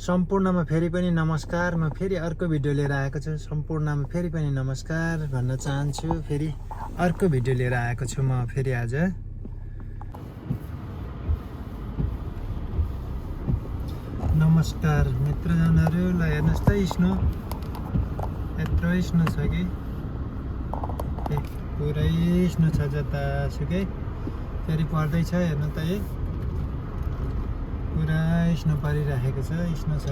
सम्पूर्णमा फेरि पनि नमस्कार। म फेरि अर्को भिडियो लिएर आएको छु। सम्पूर्णमा फेरि पनि नमस्कार भन्न चाहन्छु। फेरि अर्को भिडियो लिएर आएको छु म फेरि आज। नमस्कार मित्रजनहरू। ल हेर्नुहोस् त स्नो यत्रो स्नो छ कि पुरै स्नो छ जतासुकै। फेरि पर्दैछ हेर्नु त पुरा स्नो परिराखेको छ। स्नो छ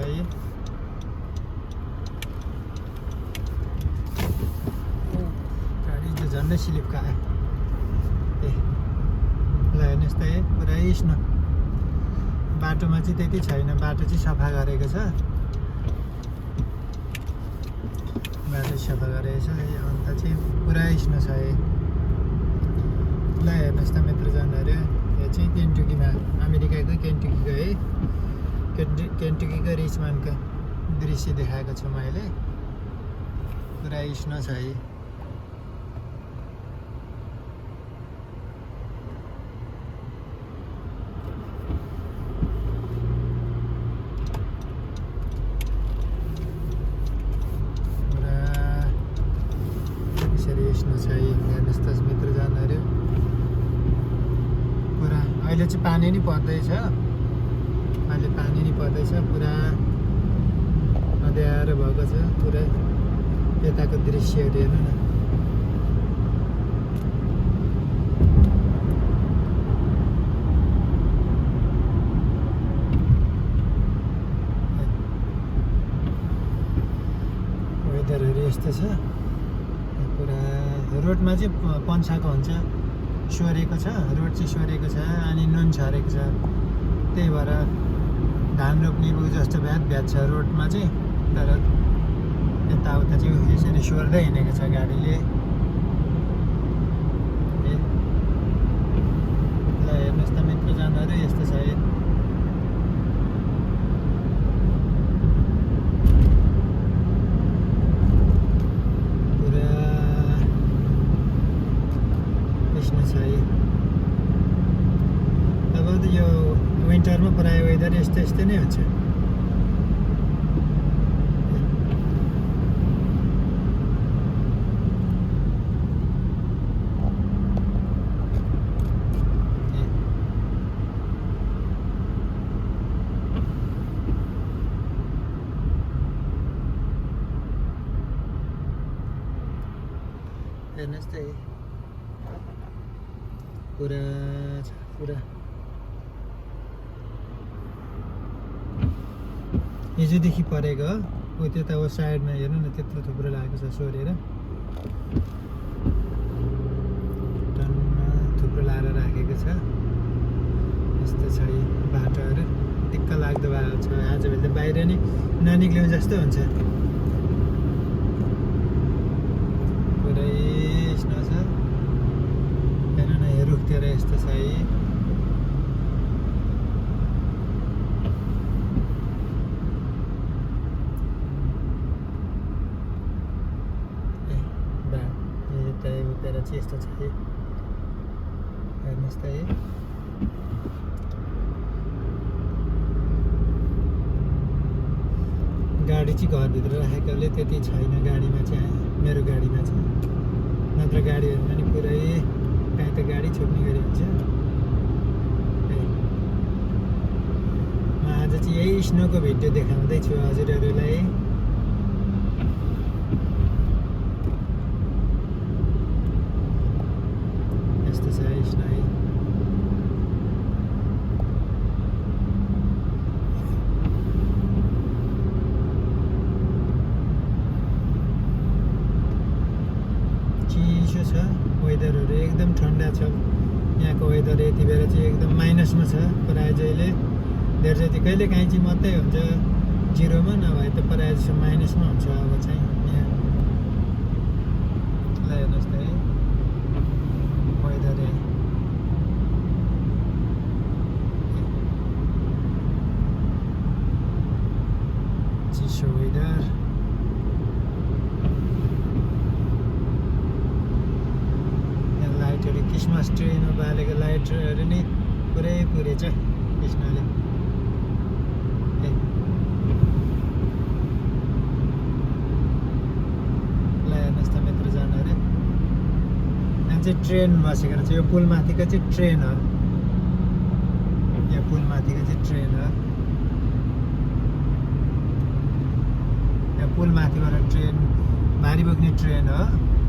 गाडी त झन्डै स्लिप खायो। ल हेर्नुहोस् त पुरा स्नो। बाटोमा चाहिँ त्यति छैन, बाटो चाहिँ सफा गरेको छ। बाटो सफा गरेको छ अन्त चाहिँ पुरा स्नो छ। ल हेर्नुहोस् त मित्रजनहरू, यो चाहिँ केन्टुकीमा, अमेरिकाको केन्टुकीको केन्टुकीको रिचमन्डको दृश्य देखाएको छु मैले। पुरा स्नो छ हेर्नुहोस् त मित्रजनहरू। पुरा अहिले चाहिँ पानी नै पर्दैछ। अहिले पानी नै पर्दैछ। पुरा अँध्यारो भएको छ। पुरा यताको दृश्यहरू हेर्नु न। वेदरहरू यस्तो छ। पुरा रोडमा चाहिँ पन्साएको हुन्छ, सोरेको छ। रोड चाहिँ सोरेको छ अनि नुन छरेको छ। त्यही भएर धान रोप्ने जस्तो भ्यात छ रोडमा चाहिँ। तर यताउता चाहिँ यसरी सोर्दै हिँडेको छ गाडीले। ल हेर्नुहोस् त मित्रजनहरू यस्तो छ। अब यो विन्टरमा प्रायः वेदर यस्तै नै हुन्छ। हेर्नुहोस् त पुरा छ पुरा। हिजोदेखि परेको हो त्यता अब साइडमा हेर्नु न, त्यत्रो थुप्रो लागेको छ सोरेर। टनमा थुप्रो लाएर राखेको छ। यस्तो छ बाटोहरू। दिक्क लाग्दो भएको छ। आजभोलि त बाहिर नै ननिक्लिउँ जस्तो हुन्छ। पुरै स्नो छ। हेर्नु न यो रुखतिर यस्तो छ। उता चाहिँ यस्तो छ। हेर्नुहोस् त गाडी चाहिँ घरभित्र राखेकोले त्यति छैन गाडीमा चाहिँ, मेरो गाडीमा चाहिँ। नत्र गाडीहरूमा नि पुरै कहीँ त गाडी छुट्ने गरी हुन्छ। म आज चाहिँ यही स्नोको भिडियो देखाउँदैछु हजुरहरूलाई। यस्तो छ स्नो। चिसो छ वेदरहरू, एकदम ठन्डा छ यहाँको वेदर। यति बेला चाहिँ एकदम माइनसमा छ प्रायः जहिले। धेर जति कहिले काहीँ चाहिँ मात्रै हुन्छ जिरोमा, नभए त प्रायः जस्तो माइनसमा हुन्छ अब चाहिँ यहाँ। ल हेर्नुहोस् त वेदर। चिसो वेदर। लाइटहरू क्रिसमस ट्रीमा बालेको लाइटहरू नै पुरै पुरै छ स्नोले। चाहिँ ट्रेन बसेको रहेछ यो पुल माथिको चाहिँ ट्रेन हो यो पुल माथिको चाहिँ ट्रेन हो यो पुल माथिबाट ट्रेन भारी बोक्ने ट्रेन हो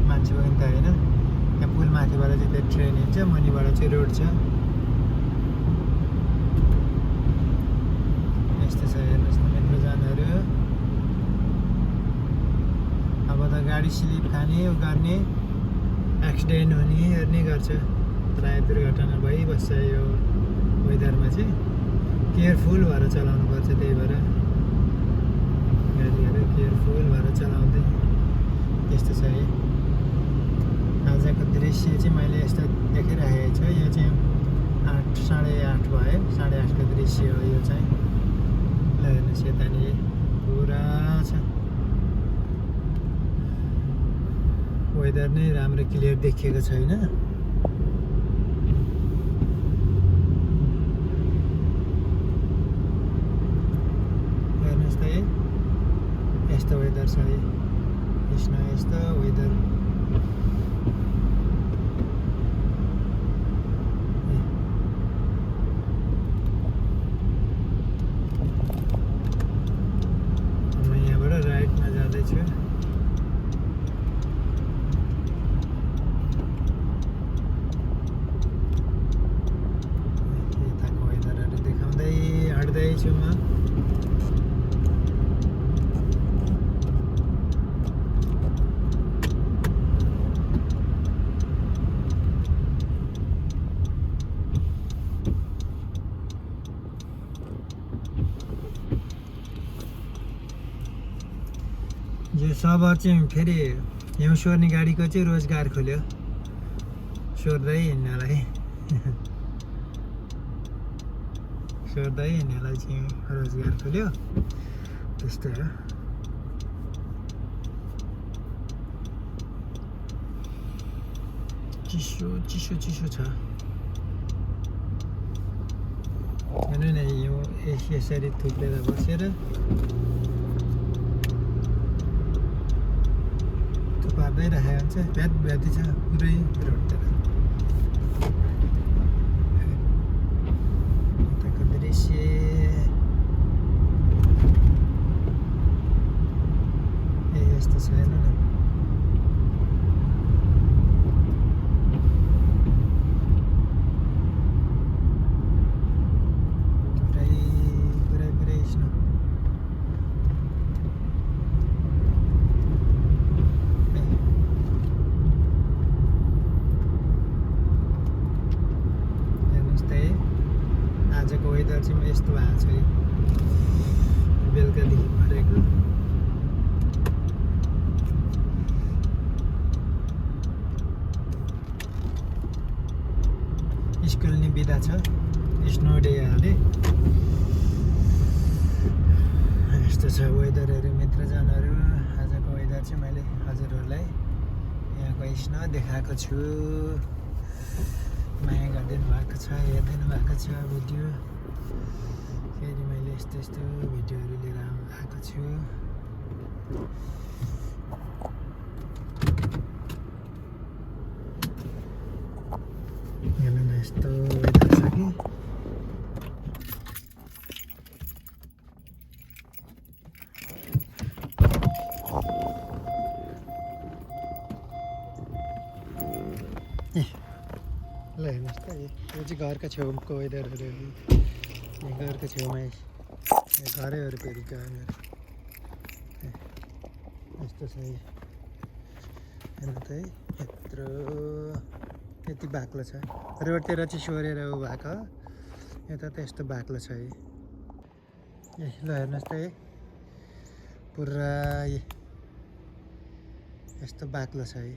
मान्छे बोक्ने त होइन यहाँ पुल माथिबाट चाहिँ त्यो ट्रेन हिँड्छ मुनिबाट चाहिँ रोड छ यस्तो छ हेर्नुहोस् न मित्रजनहरू अब त गाडी स्लिप खाने गर्ने एक्सिडेन्ट हुने हेर्ने गर्छ प्राय दुर्घटना भइबस्छ यो वेदरमा चाहिँ केयरफुल भएर चलाउनु पर्छ त्यही भएर गाडीहरू केयरफुल भएर चलाउँदै त्यस्तो छ है आजको दृश्य चाहिँ मैले यस्तो देखिरहेको छु यो चाहिँ 8:30 भयो 8:30को दृश्य हो यो चाहिँ ल हेर्नुहोस् यतानिर पुरा छ वेदर नै राम्रो क्लियर देखिएको छैन हेर्नुहोस् त है यस्तो वेदर छ है कृष्ण यस्तो वेदर म यहाँबाट राइटमा जाँदैछु यताको वेदरहरू देखाउँदै हिँड्दैछु म यो सहर चाहिँ फेरि हिउँ सोर्ने गाडीको चाहिँ रोजगार खोल्यो सोर्दै हिँड्नलाई सोर्दै हिँड्नेलाई चाहिँ रोजगार खोल्यो त्यस्तै हो चिसो चिसो चिसो छ हेर्नु न यो यसरी थुप्रेर बसेर थुपार्दै राखेको हुन्छ भ्यात भ्याती छ पुरै रोडतिर यताको दृश्य यस्तो छ हेर्नु न पुरै स्नो आजको वेदर चाहिँ यस्तो भएको छ है बेलुकादेखि परेको स्कुल नि बिदा छ स्नो डे हाले यस्तो छ वेदरहरू मित्रजनहरू आजको वेदर चाहिँ मैले हजुरहरूलाई यहाँको स्नो देखाएको छु माया गरिदिनु भएको छ हेरिदिनु भएको छ भिडियो फेरि मैले यस्तो यस्तो भिडियोहरू लिएर आएको छु हेर्नु न यस्तो वेदर छ कि ल हेर्नुहोस् त यो चाहिँ घरको छेउको वेदरहरू यहाँ घरको छेउमै घरै वरिपरि गाउँहरू यस्तो छ हेर्नु त है यत्रो यति बाक्लो छ रोडतिर चाहिँ सोरेर उ भएको यता त यस्तो बाक्लो छ है ल हेर्नुहोस् त है पुरा यस्तो बाक्लो छ है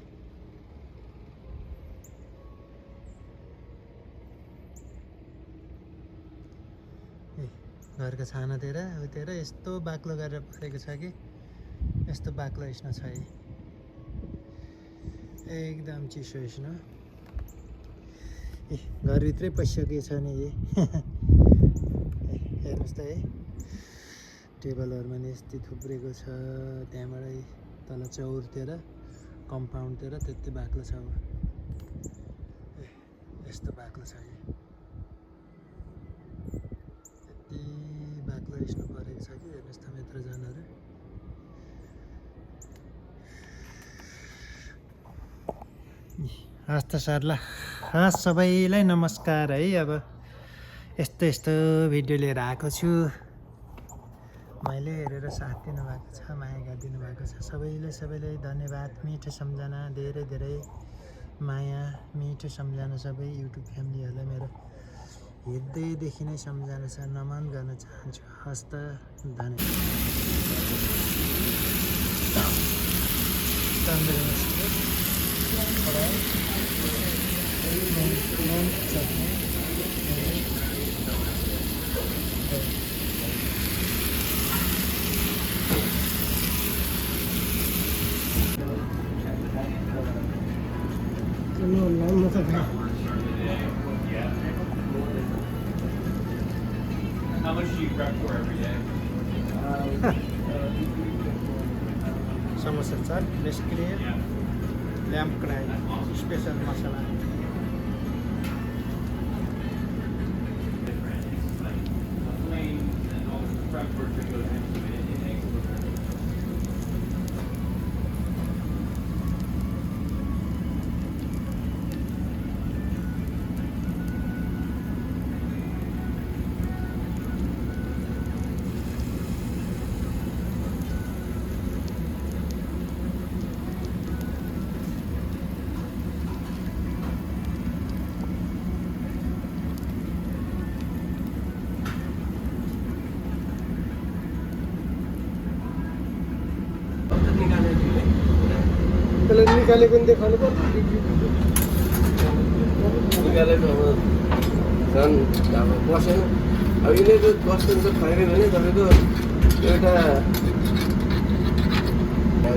घरको छानातिर उतिर यस्तो बाक्लो गरेर परेको छ कि यस्तो बाक्लो स्नो छ है एकदम चिसो स्नो घरभित्रै पसिसकेको छ नि हेर्नुहोस् त है टेबलहरूमा नि यस्तै थुप्रेको छ त्यहाँबाट तल चौरतिर कम्पाउन्डतिर त्यति बाक्लो छ अब यस्तो बाक्लो छ कि यति बाक्लो हिँड्नु परेको छ कि हेर्नुहोस् त मित्रजनहरू। हस् त सर ल, हस् सबैलाई नमस्कार है। अब यस्तो यस्तो भिडियो लिएर आएको छु मैले, हेरेर साथ दिनुभएको छ, माया गरिदिनु भएको छ सबैलाई धन्यवाद। मिठो सम्झना, धेरै धेरै माया, मिठो सम्झना सबै युट्युब फ्यामिलीहरूलाई मेरो हृदयदेखि नै सम्झना छ, नमन गर्न चाहन्छु। हस् त How much do you prep for every day? Samosa chaat, निष्क्रिय, ल्याम्प कढाई, स्पेसल मसला। त्यसले निकालेको नि देखाउनु पर्छ। निकालेको अब झन् अब बसेन। अब यिनीहरू बस्नुहुन्छ खैरे भने तपाईँको एउटा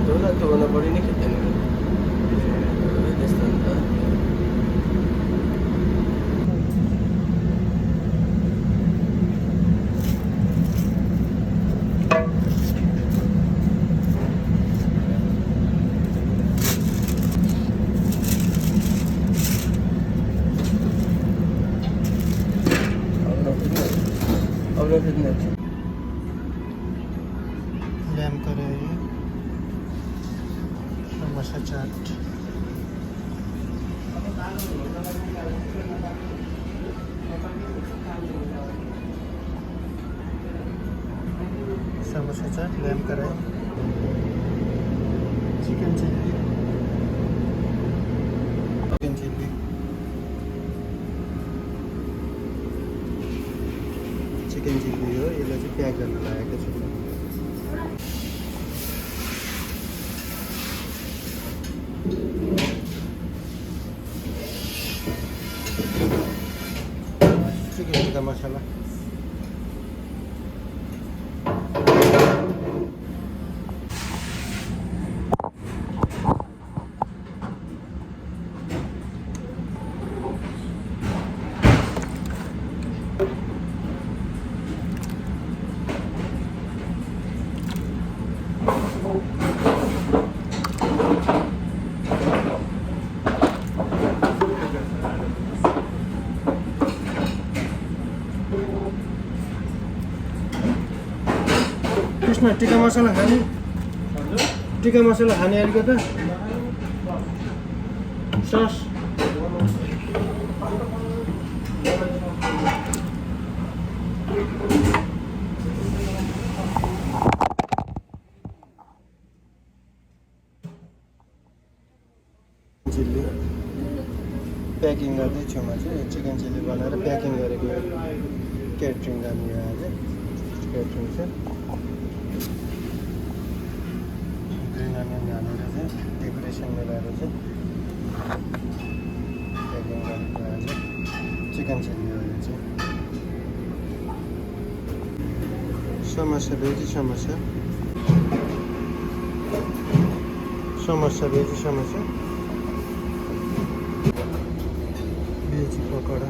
ढोला त्योभन्दा बढी नै खेल्दैन त्यस्तो नि त। ल्याम्प कढाई, समोसा चाट, समोसा चाट, ल्याम्प कढाई, चिकन चिल्ली, चिकन चिल्ली हो। यसलाई चाहिँ प्याक गर्न लागेको छु। चिकन टिक्का मसला, कृष्ण टिक्का मसला खाने, टिक्का मसला खाने अलिकति सस। चिल्ली प्याकिङ गर्दैछु म चाहिँ, चिकन चिल्ली बनाएर प्याकिङ गरेको क्याटरिङ गर्ने आज क्याटरिङ चाहिँ ग्रिन अनियन हालेर चाहिँ डेकोरेसन मिलाएर चाहिँ प्याकिङ गरेको आज चिकन चिल्ली हो। यो चाहिँ समोसा, भेजी समोसा, समोसा भेजी समोसा, भेजी पकौडा।